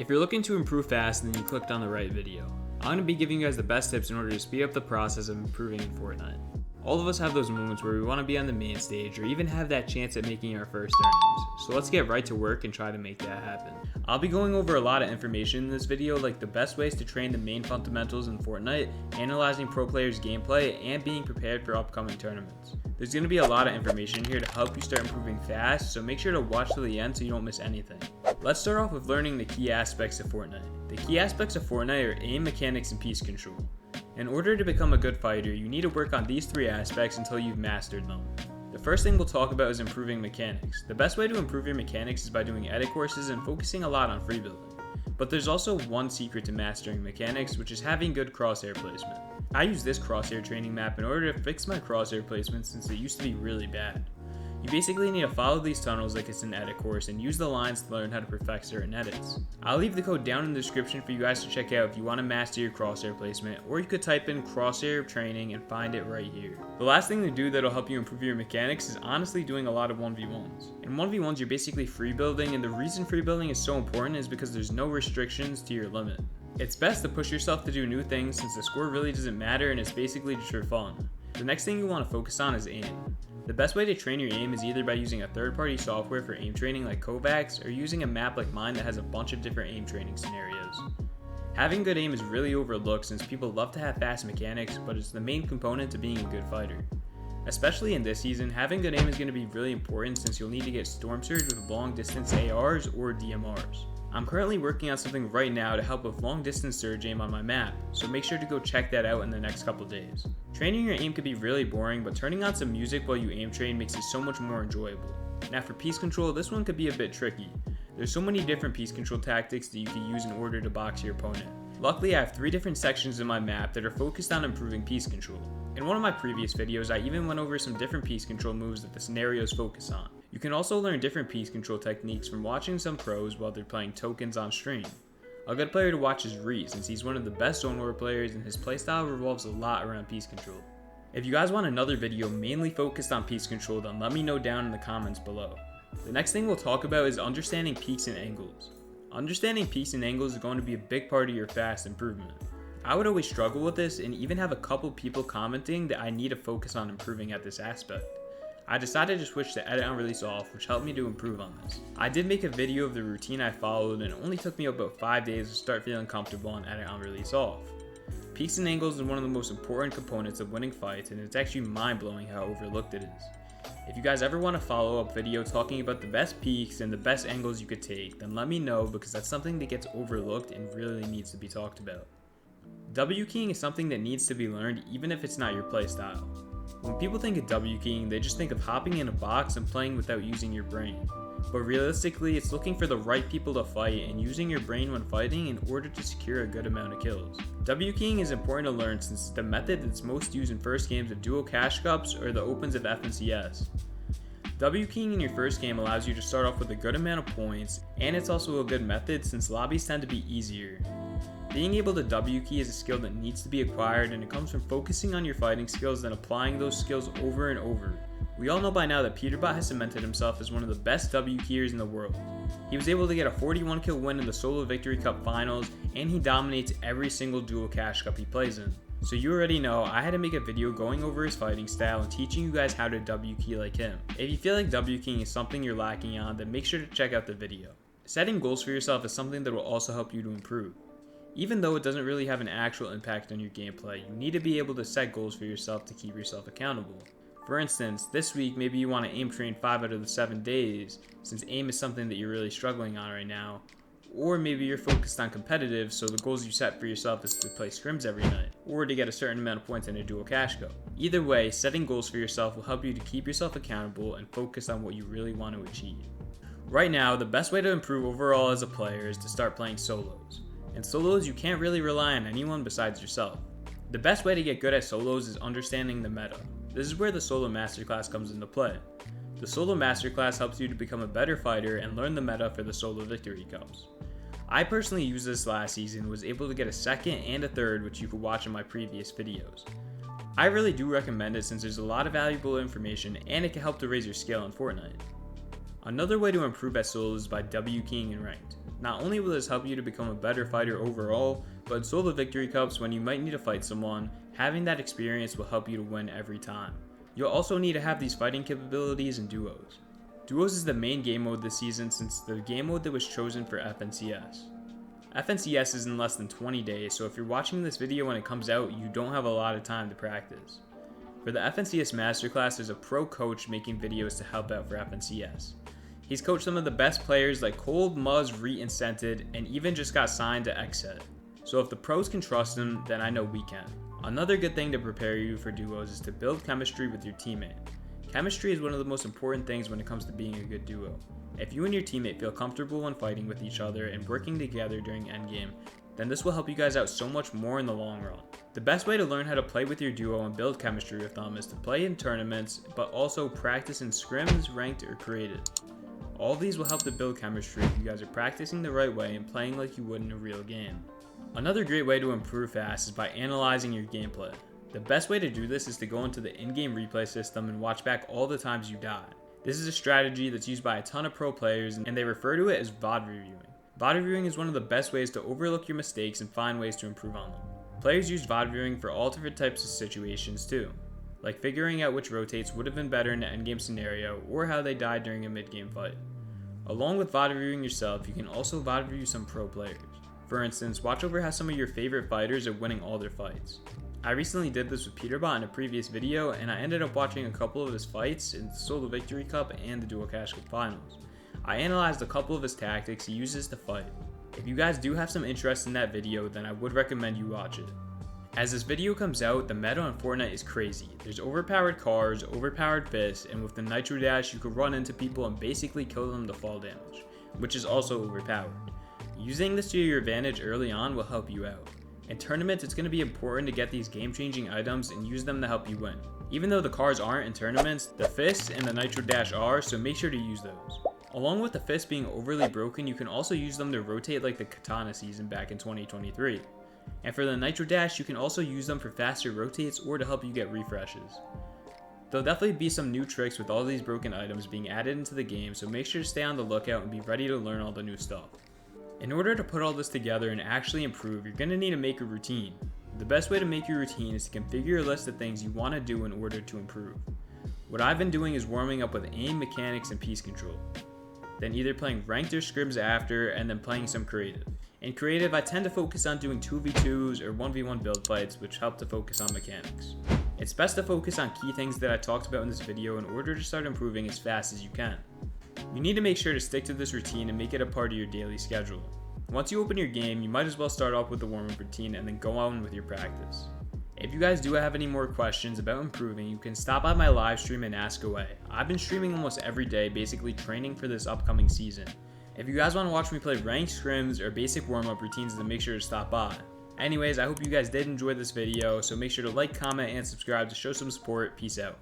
If you're looking to improve fast, then you clicked on the right video. I'm going to be giving you guys the best tips in order to speed up the process of improving in Fortnite. All of us have those moments where we want to be on the main stage or even have that chance at making our first earnings. So let's get right to work and try to make that happen. I'll be going over a lot of information in this video, like the best ways to train the main fundamentals in Fortnite, analyzing pro players' gameplay, and being prepared for upcoming tournaments. There's going to be a lot of information here to help you start improving fast, so make sure to watch till the end so you don't miss anything. Let's start off with learning the key aspects of Fortnite. The key aspects of Fortnite are aim, mechanics, and piece control. In order to become a good fighter, you need to work on these three aspects until you've mastered them. The first thing we'll talk about is improving mechanics. The best way to improve your mechanics is by doing edit courses and focusing a lot on free building. But there's also one secret to mastering mechanics, which is having good crosshair placement. I use this crosshair training map in order to fix my crosshair placement since it used to be really bad. You basically need to follow these tunnels like it's an edit course and use the lines to learn how to perfect certain edits. I'll leave the code down in the description for you guys to check out if you want to master your crosshair placement, or you could type in crosshair training and find it right here. The last thing to do that'll help you improve your mechanics is honestly doing a lot of 1v1s. In 1v1s you're basically free building, and the reason free building is so important is because there's no restrictions to your limit. It's best to push yourself to do new things since the score really doesn't matter and it's basically just for fun. The next thing you want to focus on is aim. The best way to train your aim is either by using a third-party software for aim training like Kovacs, or using a map like mine that has a bunch of different aim training scenarios. Having good aim is really overlooked since people love to have fast mechanics, but it's the main component to being a good fighter. Especially in this season, having good aim is going to be really important since you'll need to get storm surge with long distance ARs or DMRs. I'm currently working on something right now to help with long distance surge aim on my map, so make sure to go check that out in the next couple days. Training your aim could be really boring, but turning on some music while you aim train makes it so much more enjoyable. Now for piece control, this one could be a bit tricky. There's so many different piece control tactics that you can use in order to box your opponent. Luckily, I have 3 different sections in my map that are focused on improving piece control. In one of my previous videos, I even went over some different piece control moves that the scenarios focus on. You can also learn different piece control techniques from watching some pros while they're playing tokens on stream. A good player to watch is Reese, since he's one of the best zone war players and his playstyle revolves a lot around piece control. If you guys want another video mainly focused on piece control, then let me know down in the comments below. The next thing we'll talk about is understanding peaks and angles. Understanding peaks and angles is going to be a big part of your fast improvement. I would always struggle with this and even have a couple people commenting that I need to focus on improving at this aspect. I decided to switch to edit on release off, which helped me to improve on this. I did make a video of the routine I followed, and it only took me about 5 days to start feeling comfortable on edit on release off. Peaks and angles is one of the most important components of winning fights, and it's actually mind-blowing how overlooked it is. If you guys ever want a follow-up video talking about the best peaks and the best angles you could take, then let me know because that's something that gets overlooked and really needs to be talked about. W keying is something that needs to be learned even if it's not your playstyle. When people think of W keying, they just think of hopping in a box and playing without using your brain. But realistically, it's looking for the right people to fight and using your brain when fighting in order to secure a good amount of kills. W keying is important to learn since it's the method that's most used in first games of duo cash cups or the opens of FNCS. W keying in your first game allows you to start off with a good amount of points, and it's also a good method since lobbies tend to be easier. Being able to W key is a skill that needs to be acquired, and it comes from focusing on your fighting skills and applying those skills over and over. We all know by now that Peterbot has cemented himself as one of the best W keyers in the world. He was able to get a 41 kill win in the Solo Victory Cup finals, and he dominates every single duo cash cup he plays in. So you already know I had to make a video going over his fighting style and teaching you guys how to W key like him. If you feel like W keying is something you're lacking on, then make sure to check out the video. Setting goals for yourself is something that will also help you to improve. Even though it doesn't really have an actual impact on your gameplay, you need to be able to set goals for yourself to keep yourself accountable. For instance, this week maybe you want to aim train 5 out of the 7 days, since aim is something that you're really struggling on right now. Or maybe you're focused on competitive, so the goals you set for yourself is to play scrims every night, or to get a certain amount of points in a duo cash cup. Either way, setting goals for yourself will help you to keep yourself accountable and focus on what you really want to achieve. Right now, the best way to improve overall as a player is to start playing solos. In solos, you can't really rely on anyone besides yourself. The best way to get good at solos is understanding the meta. This is where the Solo Masterclass comes into play. The Solo Masterclass helps you to become a better fighter and learn the meta for the Solo Victory Cups. I personally used this last season and was able to get a second and a third, which you could watch in my previous videos. I really do recommend it since there's a lot of valuable information and it can help to raise your skill in Fortnite. Another way to improve at solo is by W keying in ranked. Not only will this help you to become a better fighter overall, but in solo victory cups when you might need to fight someone, having that experience will help you to win every time. You'll also need to have these fighting capabilities in duos. Duos is the main game mode this season since the game mode that was chosen for FNCS. FNCS is in less than 20 days, so if you're watching this video when it comes out, you don't have a lot of time to practice. For the FNCS Masterclass, there's a pro coach making videos to help out for FNCS. He's coached some of the best players like Cold, Muzz, Reet, and Scented, and even just got signed to XSET. So if the pros can trust him, then I know we can. Another good thing to prepare you for duos is to build chemistry with your teammate. Chemistry is one of the most important things when it comes to being a good duo. If you and your teammate feel comfortable when fighting with each other and working together during endgame, then this will help you guys out so much more in the long run. The best way to learn how to play with your duo and build chemistry with them is to play in tournaments, but also practice in scrims, ranked, or creative. All of these will help to build chemistry if you guys are practicing the right way and playing like you would in a real game. Another great way to improve fast is by analyzing your gameplay. The best way to do this is to go into the in-game replay system and watch back all the times you died. This is a strategy that's used by a ton of pro players and they refer to it as VOD reviewing. VOD reviewing is one of the best ways to overlook your mistakes and find ways to improve on them. Players use VOD viewing for all different types of situations too, like figuring out which rotates would have been better in an endgame scenario or how they died during a mid-game fight. Along with VOD reviewing yourself, you can also VOD review some pro players. For instance, watch over how some of your favorite fighters are winning all their fights. I recently did this with Peterbot in a previous video, and I ended up watching a couple of his fights in the Solo Victory Cup and the Duo Cash Cup Finals. I analyzed a couple of his tactics he uses to fight. If you guys do have some interest in that video, then I would recommend you watch it. As this video comes out, the meta on Fortnite is crazy. There's overpowered cars, overpowered fists, and with the Nitro Dash you could run into people and basically kill them to fall damage, which is also overpowered. Using this to your advantage early on will help you out. In tournaments, it's going to be important to get these game-changing items and use them to help you win. Even though the cars aren't in tournaments, the fists and the Nitro Dash are, so make sure to use those. Along with the fists being overly broken, you can also use them to rotate like the Katana season back in 2023. And for the Nitro Dash, you can also use them for faster rotates or to help you get refreshes. There'll definitely be some new tricks with all these broken items being added into the game, so make sure to stay on the lookout and be ready to learn all the new stuff. In order to put all this together and actually improve, you're going to need to make a routine. The best way to make your routine is to configure a list of things you want to do in order to improve. What I've been doing is warming up with aim, mechanics, and piece control. Then either playing ranked or scrims after, and then playing some creative. In creative, I tend to focus on doing 2v2s or 1v1 build fights, which help to focus on mechanics. It's best to focus on key things that I talked about in this video in order to start improving as fast as you can. You need to make sure to stick to this routine and make it a part of your daily schedule. Once you open your game, you might as well start off with the warm-up routine and then go on with your practice. If you guys do have any more questions about improving, you can stop by my live stream and ask away. I've been streaming almost every day, basically training for this upcoming season. If you guys want to watch me play ranked scrims or basic warm-up routines, then make sure to stop by. Anyways, I hope you guys did enjoy this video, so make sure to like, comment, and subscribe to show some support. Peace out.